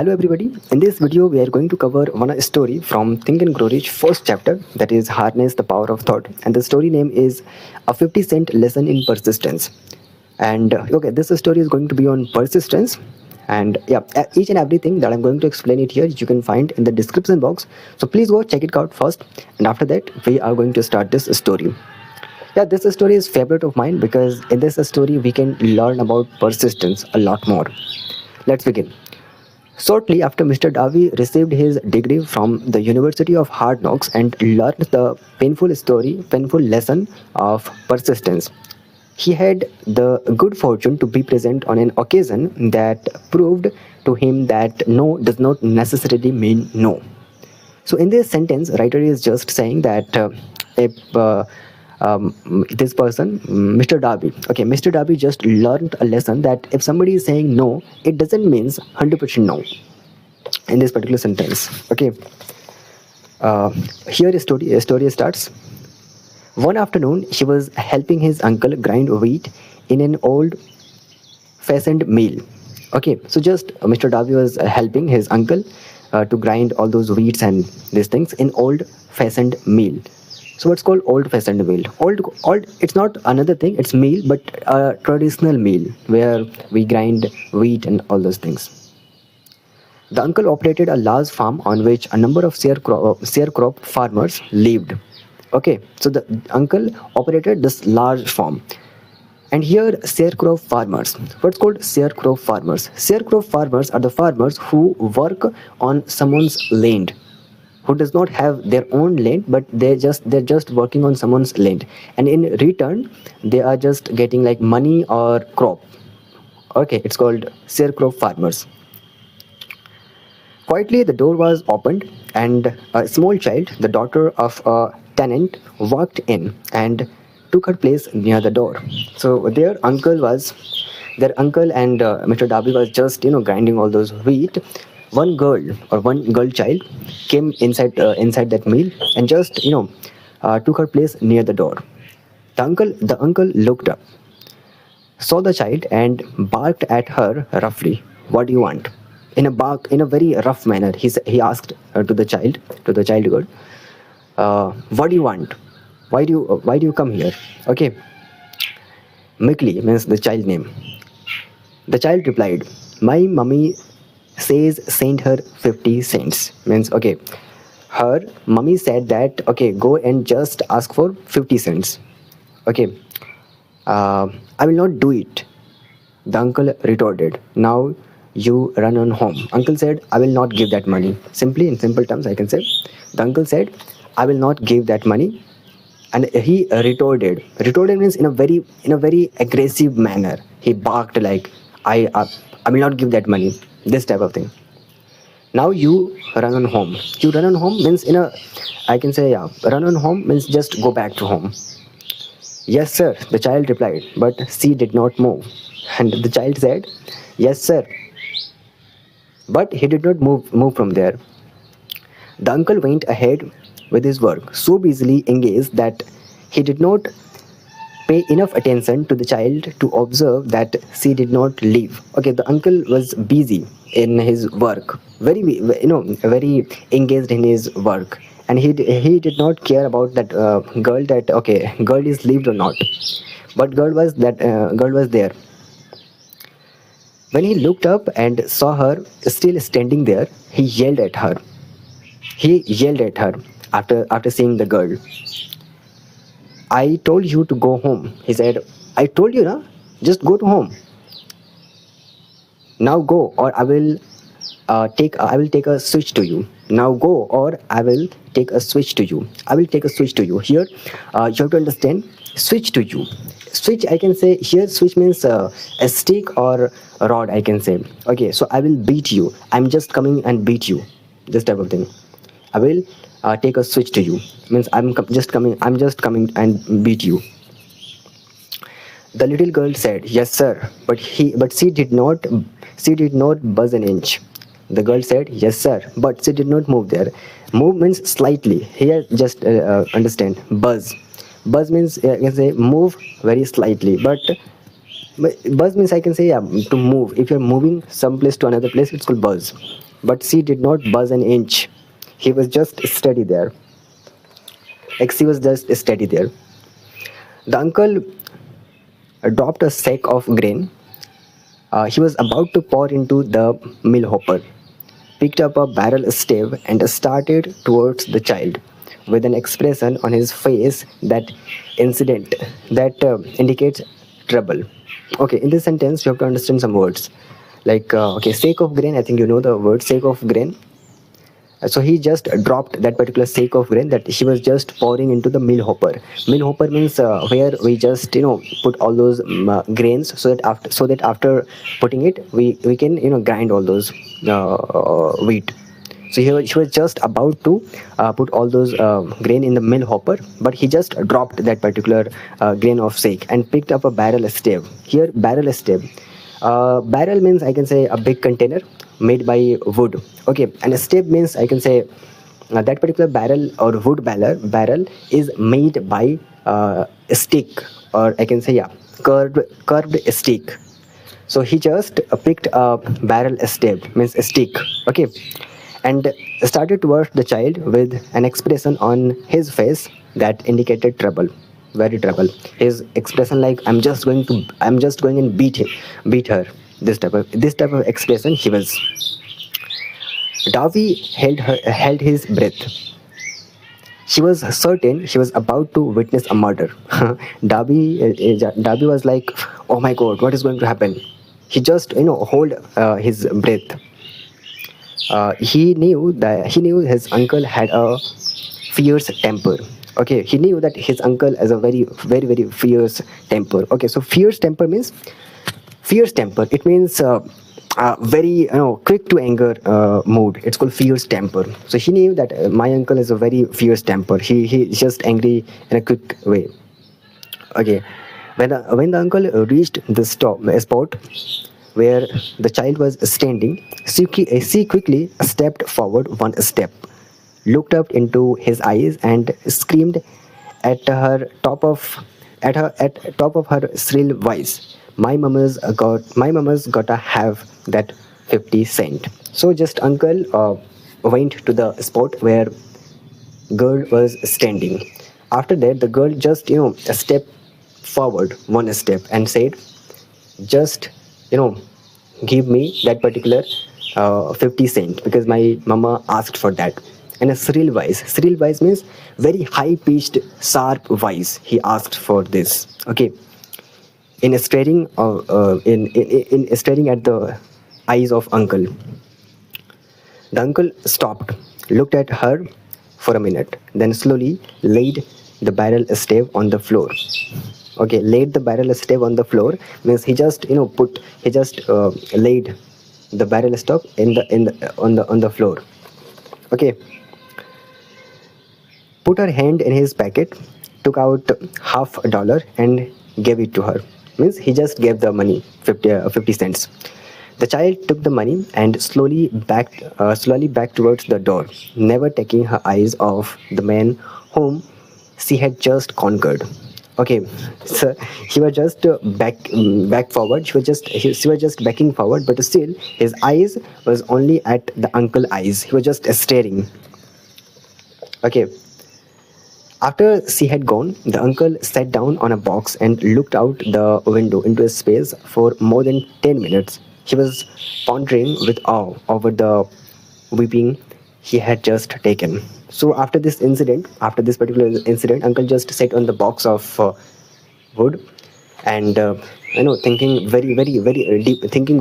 Hello everybody, in this video we are going to cover one story from Think and Grow Rich first chapter, that is Harness the Power of Thought, and the story name is A 50-cent Lesson in Persistence. And okay, this story is going to be on persistence, and yeah, each and everything that I'm going to explain it here you can find in the description box, so please go check it out first, and after that we are going to start this story. Yeah, this story is favorite of mine because in this story we can learn about persistence a lot more. Let's begin. Shortly after Mr. Darby received his degree from the University of Hard Knocks and learned the painful lesson of persistence, he had the good fortune to be present on an occasion that proved to him that no does not necessarily mean no. So in this sentence, writer is just saying that if this person, Mr. Darby, okay, Mr. Darby just learned a lesson that if somebody is saying no, it doesn't mean 100% no in this particular sentence. Okay, uh, here a story starts. One afternoon, he was helping his uncle grind wheat in an old-fashioned mill. Okay, so just Mr. Darby was helping his uncle to grind all those wheats and these things in old-fashioned mill. So what's called old-fashioned meal? Old. It's not another thing. It's meal, but a traditional meal where we grind wheat and all those things. The uncle operated a large farm on which a number of sharecrop farmers lived. Okay, so the uncle operated this large farm. And here, sharecrop farmers. What's called sharecrop farmers? Sharecrop farmers are the farmers who work on someone's land, who does not have their own land, but they're just working on someone's land, and in return they are just getting like money or crop. Okay, it's called sharecrop farmers. Quietly the door was opened and a small child, the daughter of a tenant, walked in and took her place near the door. So their uncle and Mr. Darby was just grinding all those wheat. One girl child came inside that mill and just took her place near the door. The uncle looked up, saw the child, and barked at her roughly. What do you want? In a very rough manner, he asked to the child girl, what do you want? Why do you come here? Okay, Meekly means the child name. The child replied, my mummy says send her 50 cents. Means, okay, her mummy said that, okay, go and just ask for 50 cents. Okay, I will not do it, the uncle retorted. Now you run on home. Uncle said, I will not give that money. Simply, in simple terms, I can say, the uncle said, I will not give that money. And he retorted. Retorted means in a very aggressive manner. He barked like, I will not give that money. This type of thing. Now you run on home. You run on home means I can say, yeah, run on home means just go back to home. Yes, sir, the child replied, but she did not move. And the child said, yes, sir. But he did not move from there. The uncle went ahead with his work, so busily engaged that he did not pay enough attention to the child to observe that she did not leave. Okay, the uncle was busy in his work, very engaged in his work, and he did not care about that girl, that okay, girl is leaved or not, but girl was there. When he looked up and saw her still standing there, he yelled at her. After seeing the girl. I told you to go home. He said, I told you, na? Just go to home. Now go, or I will take a switch to you. Now go, or I will take a switch to you. I will take a switch to you. Here, you have to understand, switch to you. Switch, I can say here, switch means a stick or a rod, I can say. Okay, so I will beat you. I'm just coming and beat you. This type of thing. I will take a switch to you. Means I'm just coming and beat you. The little girl said, yes, sir. But she did not buzz an inch. The girl said, yes, sir. But she did not move there. Move means slightly. Here, just understand. Buzz. Buzz means I can say move very slightly. But buzz means I can say, yeah, to move. If you're moving some place to another place, it's called buzz. but she did not budge an inch. He was just steady there. Like she was just steady there. The uncle dropped a sack of grain. He was about to pour into the mill hopper, picked up a barrel stave, and started towards the child with an expression on his face that indicates trouble. Okay, in this sentence, you have to understand some words. Like, okay, sake of grain, I think you know the word sake of grain. So he just dropped that particular sack of grain that he was just pouring into the mill hopper. Mill hopper means where we just put all those grains, so that after putting it we can grind all those wheat. So he was just about to put all those grain in the mill hopper, but he just dropped that particular grain of sack and picked up a barrel stave. Here, barrel stave. Barrel means I can say a big container made by wood. Okay, and a stave means I can say that particular barrel or wood barrel is made by a stick, or I can say yeah, curved stick. So he just picked a barrel stave means a stick. Okay, and started towards the child with an expression on his face that indicated trouble, very trouble. His expression like I'm just going and beat her. This type of expression he was. Darby held his breath. She was certain she was about to witness a murder. Darby was like, "Oh my God, what is going to happen?" He just hold his breath. He knew his uncle had a fierce temper. Okay, he knew that his uncle has a very very very fierce temper. Okay, so fierce temper, it means very quick to anger mood. It's called fierce temper. So he knew that my uncle is a very fierce temper. He's just angry in a quick way. Okay, when the uncle reached the spot where the child was standing, she quickly stepped forward one step, looked up into his eyes, and screamed at her top of at top of her shrill voice. My mama's gotta have that 50 cent. So just uncle went to the spot where girl was standing. After that, the girl just stepped forward one step and said, just you know give me that particular 50 cent because my mama asked for that. And a shrill voice means very high pitched sharp voice. He asked for this. Okay, in staring in staring at the eyes of uncle. The uncle stopped, looked at her for a minute, then slowly laid the barrel stave on the floor. Okay, laid the barrel stave on the floor means he just laid the barrel stove on the floor. Okay, put her hand in his pocket, took out $50 and gave it to her. Means he just gave the money, 50 cents. The child took the money and slowly backed towards the door, never taking her eyes off the man whom she had just conquered. Okay, so she was just back forward. She was just backing forward, but still his eyes was only at the uncle eyes. He was just staring. Okay, after she had gone, the uncle sat down on a box and looked out the window into space for more than 10 minutes. He was pondering with awe over the weeping he had just taken. So after this particular incident, uncle just sat on the box of wood and thinking thinking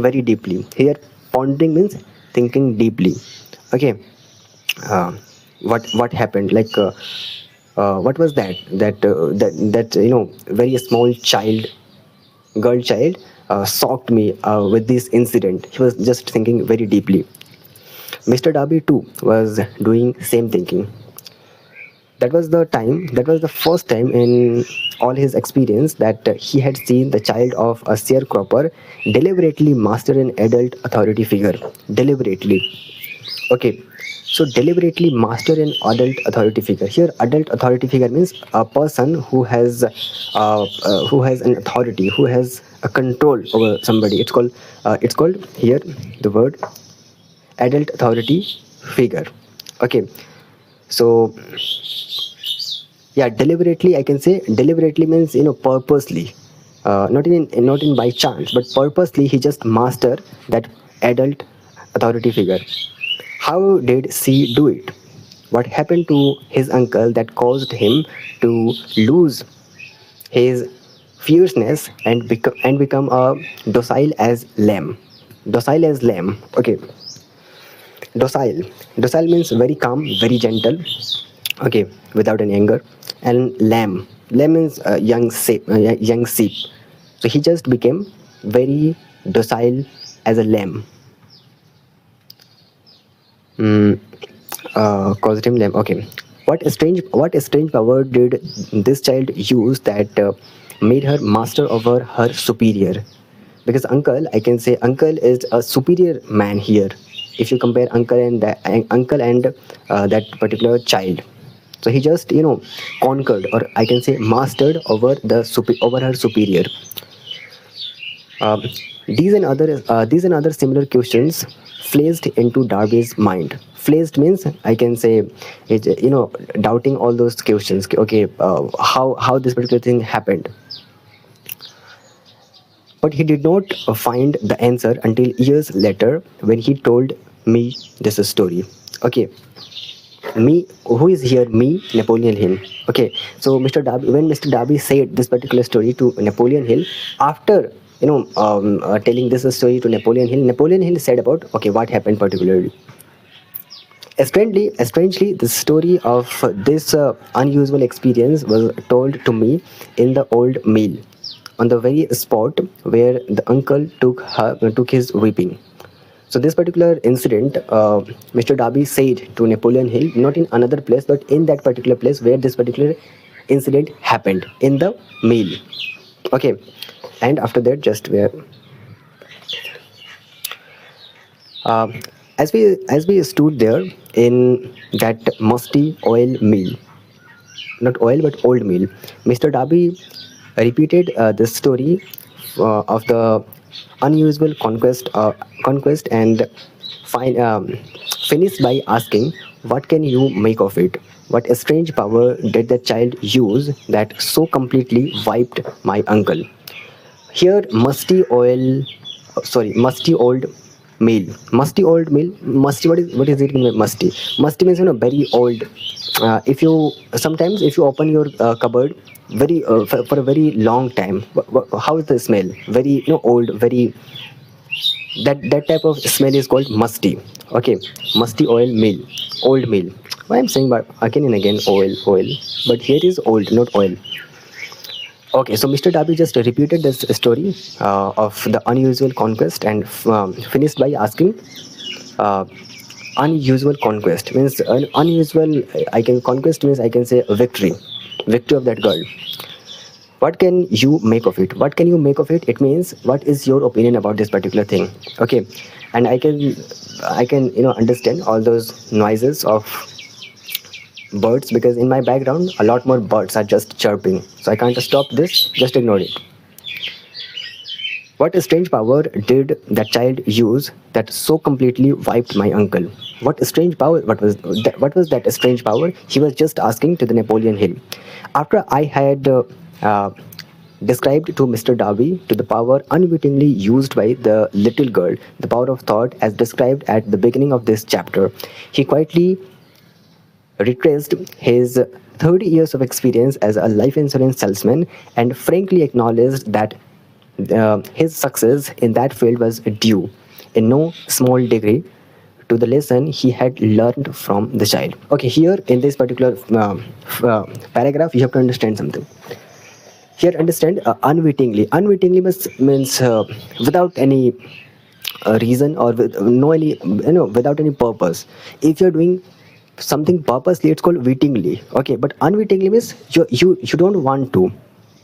very deeply. Here, pondering means thinking deeply. Okay, uh, what happened? Like. What was that very small girl child shocked me with this incident. He was just thinking very deeply. Mr. Darby too was doing same thinking. That was the first time in all his experience that he had seen the child of a sharecropper deliberately master an adult authority figure. Deliberately. Okay, so deliberately master an adult authority figure. Here, adult authority figure means a person who has an authority, who has a control over somebody. It's called here the word adult authority figure. Okay, so yeah, deliberately, I can say deliberately means, purposely, not in by chance, but purposely he just mastered that adult authority figure. How did she do it? What happened to his uncle that caused him to lose his fierceness and become a docile as lamb? Docile as lamb. Okay, docile. Docile means very calm, very gentle. Okay, without any anger. And lamb. Lamb means young sheep. So he just became very docile as a lamb. Caused him lamb. Okay. What strange power did this child use that made her master over her superior? Because uncle, I can say uncle is a superior man here. If you compare uncle and that particular child, so he just conquered, or I can say mastered over over her superior. Um, these and other similar questions flashed into Darby's mind. Flashed means, I can say, it, doubting all those questions. Okay, how this particular thing happened, but he did not find the answer until years later when he told me this story. Okay, me, who is here? Me, Napoleon Hill. Okay, so Mr. Darby said this particular story to Napoleon Hill, after telling this story to Napoleon Hill said about, okay, what happened particularly. Strangely, the story of this unusual experience was told to me in the old mill, on the very spot where the uncle took his whipping. So this particular incident, Mr. Darby said to Napoleon Hill, not in another place, but in that particular place where this particular incident happened, in the mill. Okay, and after that, just where uh, as we stood there in that musty oil mill, not oil but old mill, Mr. Darby repeated this story of the unusual conquest, and finished by asking, "What can you make of it? What a strange power did the child use that so completely wiped my uncle?" Here, musty old meal. Musty old meal. Musty. What is it mean by musty? Musty means very old. If you sometimes if you open your cupboard very for a very long time, how is the smell? Very old. Very that type of smell is called musty. Okay, musty oil, old meal. Why I'm saying but again and again oil, but here is old, not oil. Okay, so Mr. Darby just repeated this story of the unusual conquest, and finished by asking, uh, unusual conquest means an unusual. I can conquest means, I can say, a victory of that girl. What can you make of it? What can you make of it? It means, what is your opinion about this particular thing? Okay, and I can understand all those noises of birds, because in my background a lot more birds are just chirping, so I can't stop this. Just ignore it. What strange power did that child use that so completely wiped my uncle? What strange power? What was that strange power? He was just asking to the Napoleon Hill. After I had uh, described to Mr. Darby to the power unwittingly used by the little girl, the power of thought as described at the beginning of this chapter, he quietly retraced his 30 years of experience as a life insurance salesman and frankly acknowledged that his success in that field was due, in no small degree, to the lesson he had learned from the child. Okay, here in this particular paragraph, you have to understand something. Here, understand unwittingly. Unwittingly means without any reason, or with no any without any purpose. If you're doing something purposely, it's called wittingly. Okay, but unwittingly means you don't want to.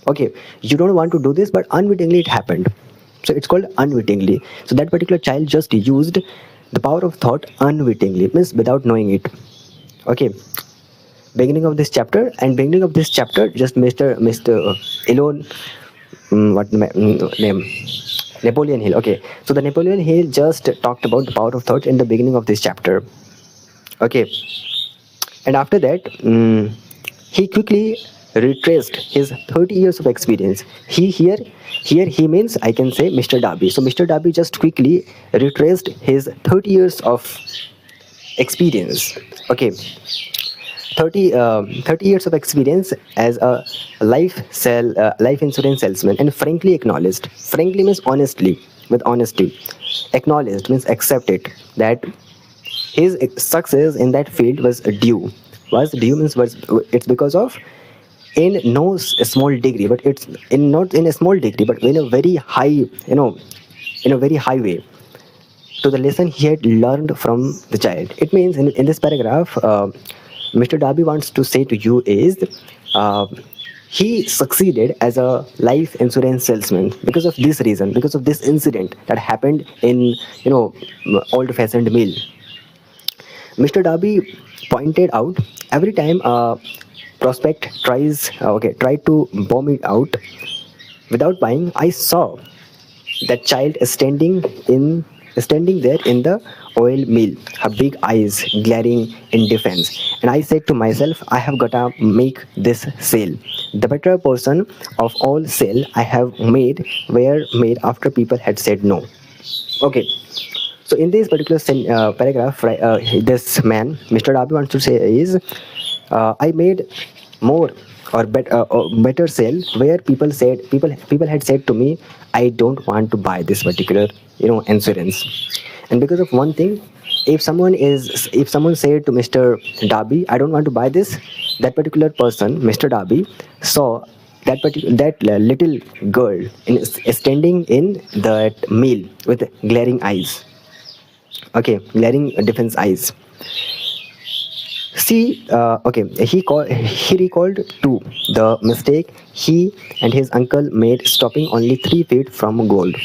Okay, you don't want to do this, but unwittingly it happened, so it's called unwittingly. So that particular child just used the power of thought unwittingly, means without knowing it. Okay, beginning of this chapter, just Mr. Elon, what name, Napoleon Hill. Okay, so the Napoleon Hill just talked about the power of thought in the beginning of this chapter. Okay, and after that, he quickly retraced his 30 years of experience. Here he means, I can say, Mr. Darby. So Mr. Darby just quickly retraced his 30 years of experience. Okay, 30 years of experience as a life insurance salesman, and frankly acknowledged. Frankly means honestly, with honesty. Acknowledged means accepted that his success in that field was due. Was due means was, it's because of, in no small degree, but it's in not in a small degree, but in a very high, in a very high way, to the lesson he had learned from the child. It means in this paragraph, Mr. Darby wants to say to you is, uh, he succeeded as a life insurance salesman because of this reason, because of this incident that happened in, old-fashioned mill. Mr. Darby pointed out, every time a prospect try to bomb it out without buying, I saw that child standing there in the oil mill, her big eyes glaring in defense. And I said to myself, I have gotta make this sale. The better portion of all sale I have made were made after people had said no. Okay, so in this particular paragraph, right, this man, Mr. Darby, wants to say is, I made more or better sale where people had said to me, I don't want to buy this particular, insurance. And because of one thing, if someone said to Mr. Darby, I don't want to buy this, that particular person, Mr. Darby, saw that little girl standing in that meal with glaring eyes. Okay, glaring defense eyes. He recalled too the mistake he and his uncle made stopping only 3 feet from gold.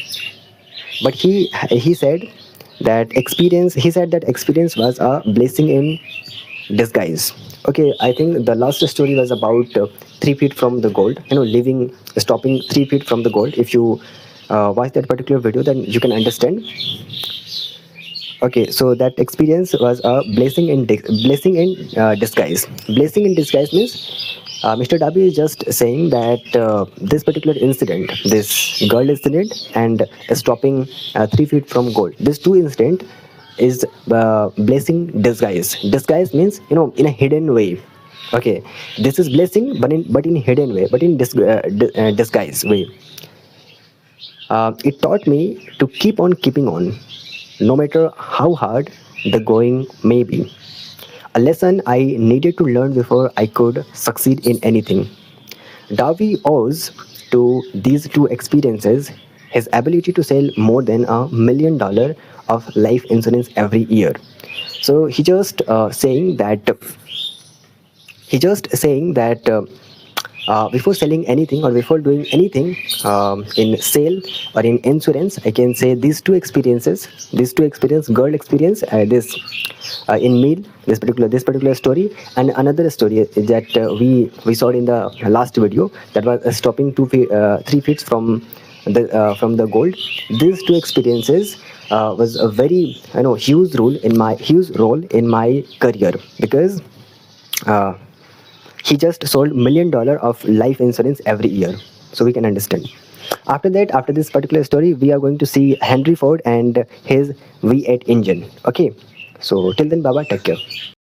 But he said that experience was a blessing in disguise. Okay, I think the last story was about 3 feet from the gold. Living stopping 3 feet from the gold. If you watch that particular video, then you can understand. Okay, so that experience was a blessing in disguise. Blessing in disguise means, Mr. Darby is just saying that this particular incident, this girl incident, and stopping 3 feet from gold, this two incident is blessing disguise. Disguise means, in a hidden way. Okay, this is blessing, but in hidden way, but in disguise way. It taught me to keep on keeping on, no matter how hard the going may be. A lesson I needed to learn before I could succeed in anything. Darby owes to these two experiences his ability to sell more than $1 million of life insurance every year. So he just saying that before selling anything or before doing anything, in sale or in insurance, I can say these two experience, girl experience, this in meal, this particular story, and another story that we saw in the last video, that was stopping 3 feet from the gold. These two experiences was a very, huge role in my career, because uh, he just sold $1 million of life insurance every year. So we can understand. After that, after this particular story, we are going to see Henry Ford and his V8 engine. Okay, so till then, baba, take care.